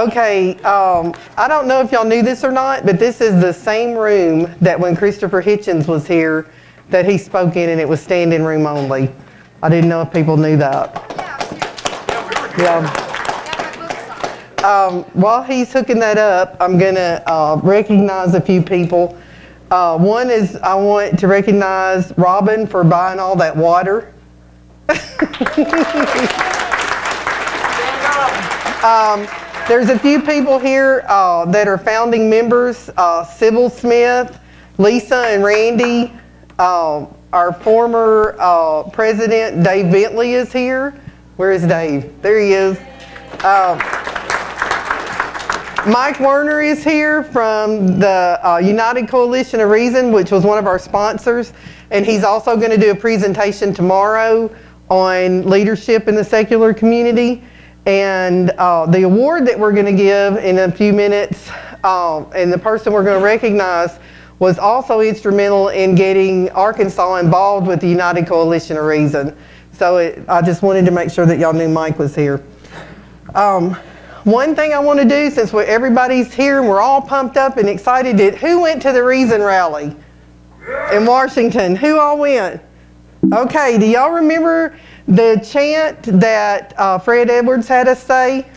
Okay, I don't know if y'all knew this or not, but this is the same room that when Christopher Hitchens was here that he spoke in, and it was standing room only. I didn't know if people knew that. Yeah. While he's hooking that up, I'm going to recognize a few people. One is I want to recognize Robin for buying all that water. There's a few people here that are founding members. Sybil Smith, Lisa and Randy. Our former president, Dave Bentley, is here. Where is Dave? There he is. Mike Werner is here from the United Coalition of Reason, which was one of our sponsors. And he's also going to do a presentation tomorrow on leadership in the secular community. And the award that we're going to give in a few minutes, and the person we're going to recognize was also instrumental in getting Arkansas involved with the United Coalition of Reason. So I just wanted to make sure that y'all knew Mike was here. One thing I want to do, since everybody's here and we're all pumped up and excited, who went to the Reason rally in Washington? Who all went? Okay, do y'all remember the chant that Fred Edwards had us say?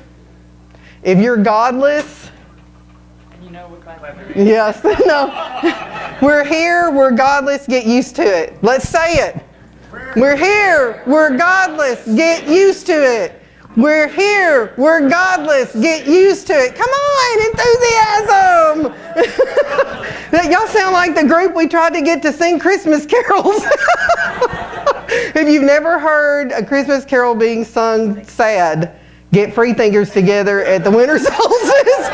If you're godless. You know what that means. Yes, no. We're here, we're godless, get used to it. Let's say it. We're here, we're godless, get used to it. We're here, we're godless, get used to it. Come on, enthusiasm! Y'all sound like the group we tried to get to sing Christmas carols. If you've never heard a Christmas carol being sung sad, get freethinkers together at the winter solstice.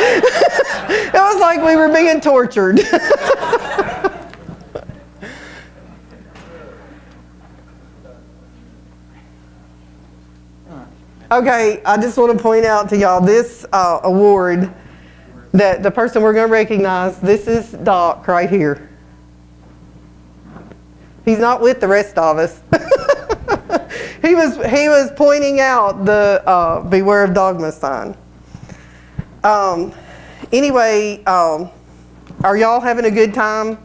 It was like we were being tortured. Okay, I just want to point out to y'all this award that the person we're going to recognize, this is Doc right here. He's not with the rest of us. He was pointing out the Beware of Dogma sign. Anyway, are y'all having a good time?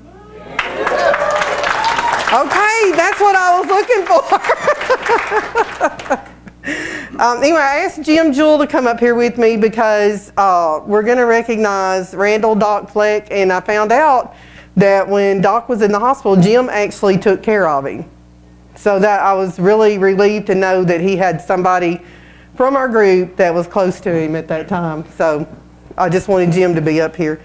Okay, that's what I was looking for. Anyway, I asked Jim Jewell to come up here with me because we're going to recognize Randall Doc Fleck, and I found out that when Doc was in the hospital, Jim actually took care of him. So that I was really relieved to know that he had somebody from our group that was close to him at that time. So I just wanted Jim to be up here.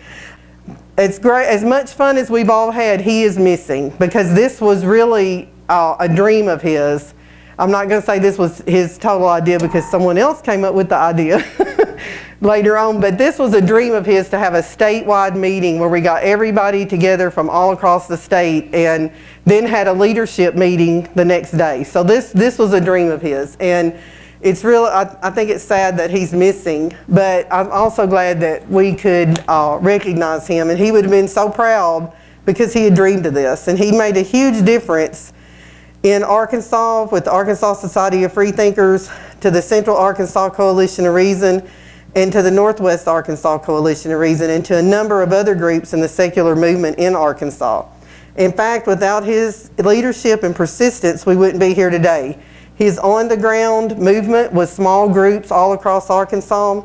It's great. As much fun as we've all had, he is missing because this was really a dream of his. I'm not going to say this was his total idea because someone else came up with the idea later on, but this was a dream of his to have a statewide meeting where we got everybody together from all across the state and then had a leadership meeting the next day. So this was a dream of his, and it's really, I think it's sad that he's missing, but I'm also glad that we could recognize him, and he would have been so proud because he had dreamed of this, and he made a huge difference in Arkansas with the Arkansas Society of Freethinkers, to the Central Arkansas Coalition of Reason, and to the Northwest Arkansas Coalition of Reason, and to a number of other groups in the secular movement in Arkansas. In fact, without his leadership and persistence, we wouldn't be here today. His on-the-ground movement with small groups all across Arkansas.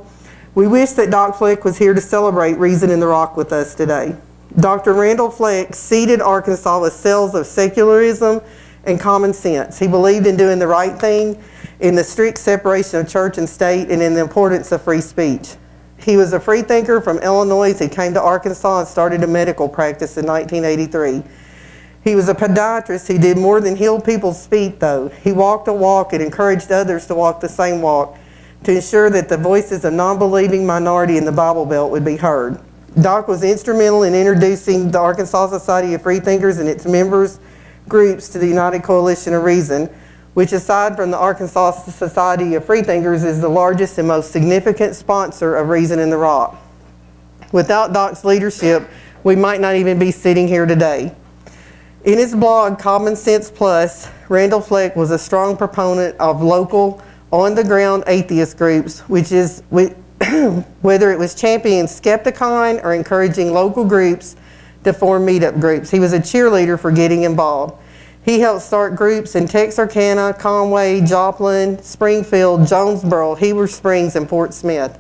We wish that Doc Fleck was here to celebrate Reason in the Rock with us today. Dr. Randall Fleck seeded Arkansas with cells of secularism and common sense. He believed in doing the right thing, in the strict separation of church and state, and in the importance of free speech. He was a free thinker from Illinois. He came to Arkansas and started a medical practice in 1983. He was a podiatrist. He did more than heal people's feet, though. He walked a walk and encouraged others to walk the same walk to ensure that the voices of non-believing minority in the Bible Belt would be heard. Doc was instrumental in introducing the Arkansas Society of Freethinkers and its members groups to the United Coalition of Reason, which aside from the Arkansas Society of Freethinkers is the largest and most significant sponsor of Reason in the Rock. Without Doc's leadership, we might not even be sitting here today. In his blog, Common Sense Plus, Randall Fleck was a strong proponent of local, on-the-ground atheist groups, which whether it was championing Skepticon or encouraging local groups to form meetup groups. He was a cheerleader for getting involved. He helped start groups in Texarkana, Conway, Joplin, Springfield, Jonesboro, Heber Springs, and Fort Smith.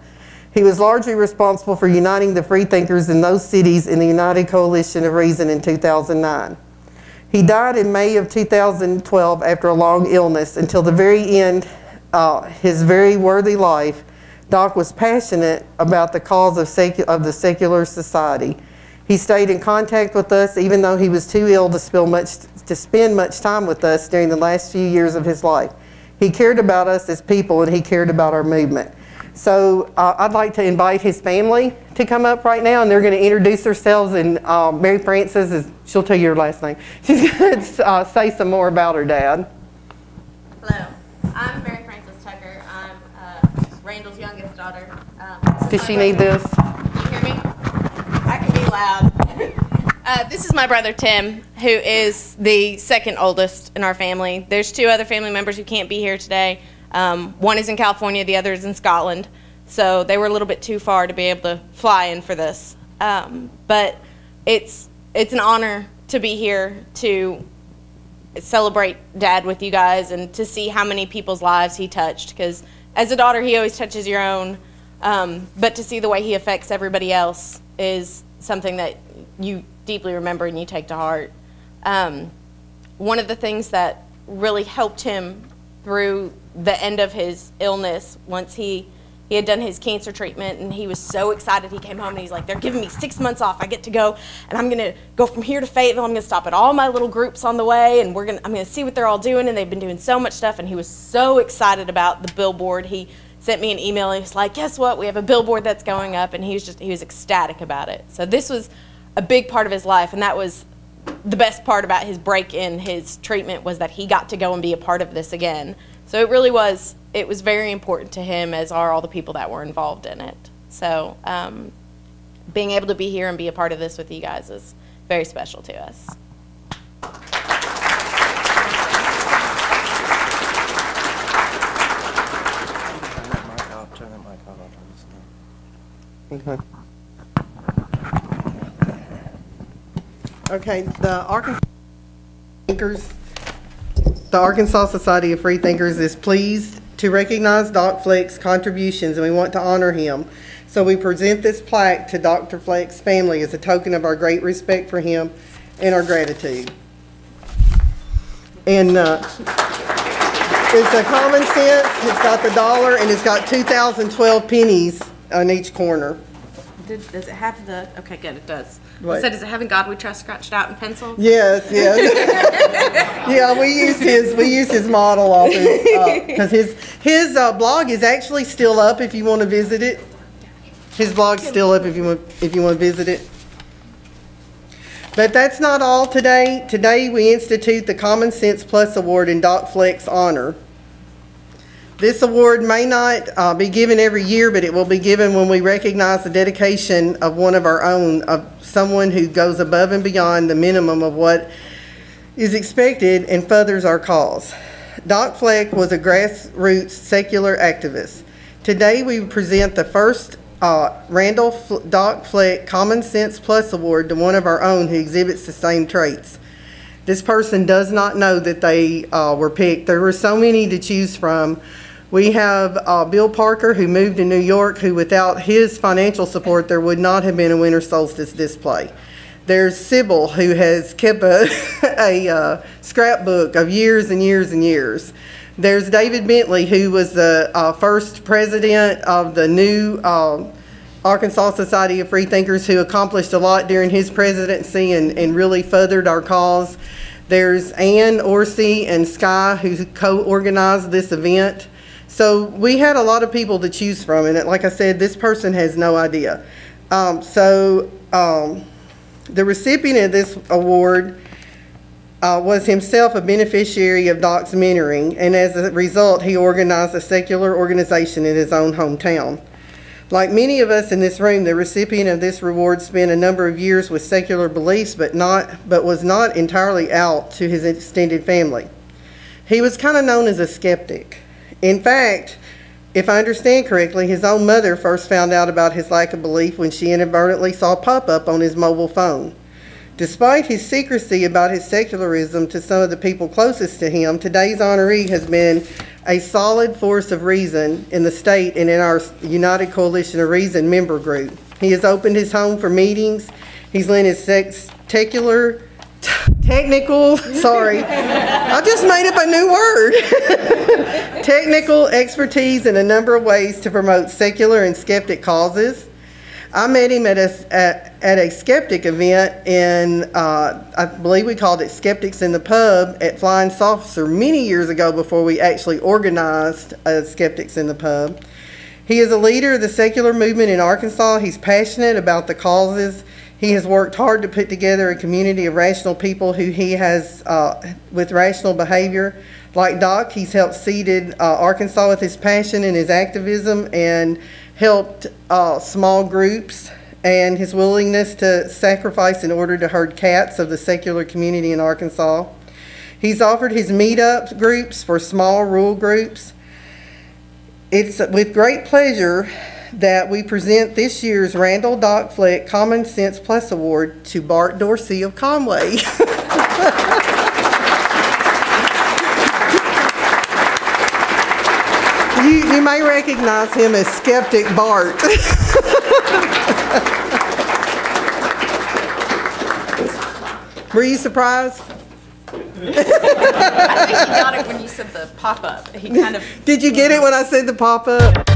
He was largely responsible for uniting the freethinkers in those cities in the United Coalition of Reason in 2009. He died in May of 2012 after a long illness. Until the very end, his very worthy life, Doc was passionate about the cause of the secular society. He stayed in contact with us even though he was too ill to spend much time with us during the last few years of his life. He cared about us as people, and he cared about our movement. So I'd like to invite his family to come up right now, and they're going to introduce themselves, and Mary Frances, she'll tell you your last name. She's going to say some more about her dad. Hello, I'm Mary Frances Tucker. I'm Randall's youngest daughter. Does she need this? Can you hear me? I can be loud. This is my brother Tim, who is the second oldest in our family. There's two other family members who can't be here today. One is in California, the other is in Scotland. So they were a little bit too far to be able to fly in for this. But it's an honor to be here to celebrate Dad with you guys and to see how many people's lives he touched. Because as a daughter, he always touches your own. But to see the way he affects everybody else is something that you deeply remember and you take to heart. One of the things that really helped him through the end of his illness, once he had done his cancer treatment, and he was so excited. He came home and he's like, they're giving me 6 months off. I get to go, and I'm going to go from here to Fayetteville. I'm going to stop at all my little groups on the way, and I'm going to see what they're all doing, and they've been doing so much stuff. And he was so excited about the billboard. He sent me an email, and he was like, guess what? We have a billboard that's going up, and he was ecstatic about it. So this was a big part of his life, and that was the best part about his break in his treatment, was that he got to go and be a part of this again. So it was very important to him, as are all the people that were involved in it. So being able to be here and be a part of this with you guys is very special to us. Turn that mic on. Okay. Okay, the Arkansas Society of Freethinkers is pleased to recognize Doc Fleck's contributions, and we want to honor him. So we present this plaque to Dr. Fleck's family as a token of our great respect for him and our gratitude. And it's a common sense. It's got the dollar, and it's got 2012 pennies on each corner. Does it have the, okay, good, it does. What? So does it have "In God We Trust" scratched out in pencil? Yes, yes. Yeah, we used his model off because his blog is actually still up if you want to visit it. His blog's still up if you want to visit it. But that's not all today. Today we institute the Common Sense Plus Award in Doc Fleck's honor. This award may not be given every year, but it will be given when we recognize the dedication of one of our own, of someone who goes above and beyond the minimum of what is expected and furthers our cause. Doc Fleck was a grassroots secular activist. Today we present the first Randall Doc Fleck Common Sense Plus Award to one of our own who exhibits the same traits. This person does not know that they were picked. There were so many to choose from. We have Bill Parker, who moved to New York, who without his financial support, there would not have been a winter solstice display. There's Sybil, who has kept a scrapbook of years and years and years. There's David Bentley, who was the first president of the new Arkansas Society of Freethinkers, who accomplished a lot during his presidency and really furthered our cause. There's Ann Orsi and Sky, who co-organized this event. So we had a lot of people to choose from, and like I said, this person has no idea. The recipient of this award was himself a beneficiary of Doc's mentoring, and as a result, he organized a secular organization in his own hometown. Like many of us in this room, the recipient of this reward spent a number of years with secular beliefs, but was not entirely out to his extended family. He was kind of known as a skeptic. In fact, If I understand correctly, his own mother first found out about his lack of belief when she inadvertently saw a pop-up on his mobile phone. Despite his secrecy about his secularism to some of the people closest to him, today's honoree has been a solid force of reason in the state and in our United Coalition of Reason member group. He has opened his home for meetings. He's lent his technical, sorry, I just made up a new word. Technical expertise in a number of ways to promote secular and skeptic causes. I met him at a skeptic event in, I believe we called it Skeptics in the Pub at Flying Saucer many years ago before we actually organized Skeptics in the Pub. He is a leader of the secular movement in Arkansas. He's passionate about the causes. He has worked hard to put together a community of rational people who he has with rational behavior. Like Doc, he's helped seeded Arkansas with his passion and his activism and helped small groups and his willingness to sacrifice in order to herd cats of the secular community in Arkansas. He's offered his meetup groups for small rural groups. It's with great pleasure that we present this year's Randall Doc Fleck Common Sense Plus Award to Bart Dorsey of Conway. You may recognize him as Skeptic Bart. Were you surprised? I think he got it when you said the pop-up. He kind of... Did you get it when I said the pop-up?